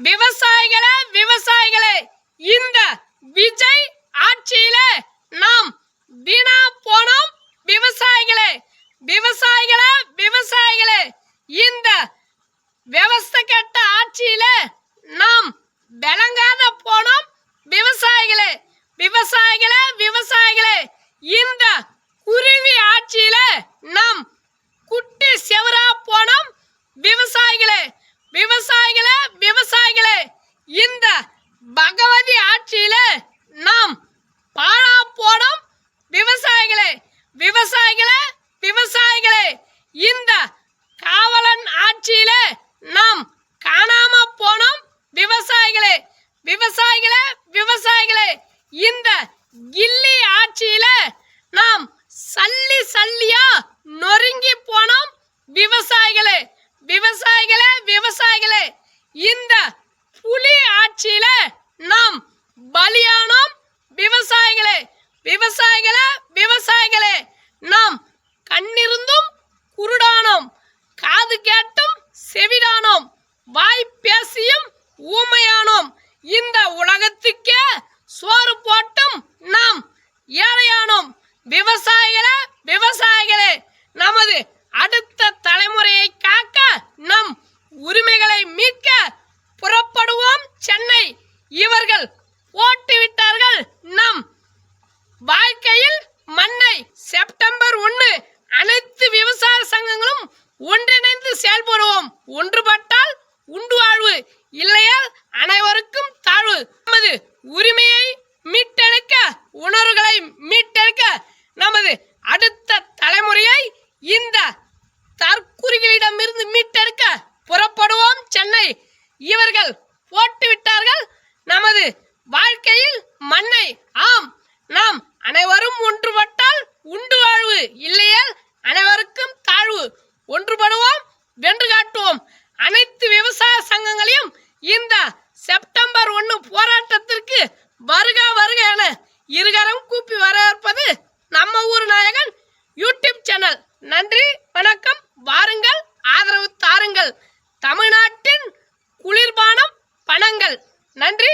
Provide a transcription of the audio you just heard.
விவசாயிகளே இந்த விஜய் ஆட்சியில நாம் வீணா போனோம். விவசாயிகளே இந்த விவசாய கட்ட ஆட்சியில நாம் விளங்காத போனோம். விவசாயிகளே இந்த குருவி ஆட்சியில நாம் குட்டி செவரா போனோம். விவசாயிகளே இந்த பகவதி ஆட்சியில நாம் பாழா போனோம். விவசாயிகளே இந்த காவலன் ஆட்சியில நாம் காணாம போனோம். விவசாயிகளே இந்த கில்லி ஆட்சியில நாம் சல்லியா நொறுங்கி போனோம். விவசாயிகளே இந்த புலி ஆட்சியில நாம் பலியானோம். விவசாயிகளே நாம் கண்ணிருந்தும் குருடானோம், காது கேட்டும் செவிடானோம், வாய் பேசியும் ஊமையானோம். இந்த உலகத்துக்கே சோறு போட்டும் நாம் ஏழையானோம். விவசாயிகளே நமது அடுத்த தலைமுறையை காக்க நம் உரிமைகளை மீட்க புறப்படுவோம் சென்னை. இவர்கள் போட்டுவிட்டார்கள் நம் வாழ்க்கையில் மண்ணை. செப்டம்பர் 1 அனைத்து விவசாய சங்கங்களும் ஒன்றிணைந்து செயல்படுவோம். ஒன்றுபட்டால் உண்டு வாழ்வு, இல்லையால் அனைவருக்கும் தாழ்வு. நமது உரிமையை மீட்டெடுக்க, உணர்வுகளை மீட்டெடுக்க, நமது அடுத்த தலைமுறையை இந்த தற்குறிகளிடமிருந்து மீட்டெடுக்க புறப்படுவோம் சென்னை. இவர்கள் போட்டுவிட்டார்கள் நமது வாழ்க்கையில் மண்ணை. ஆம், நாம் அனைவரும் ஒன்றுபட்டால் உண்டு வாழ்வு, இல்லையால் அனைவருக்கும் தாழ்வு. ஒன்றுபடுவோம், வென்று காட்டுவோம். அனைத்து விவசாய சங்கங்களையும் இந்த செப்டம்பர் 1 போராட்டத்திற்கு வருக என இருகரம் கூப்பி வரவேற்பது நம்ம ஊர் நாயகன் யூடியூப் சேனல். நன்றி, வணக்கம். வாருங்கள், ஆதரவு தாருங்கள். தமிழ்நாட்டின் குளிர்பானம் பணங்கள். நன்றி.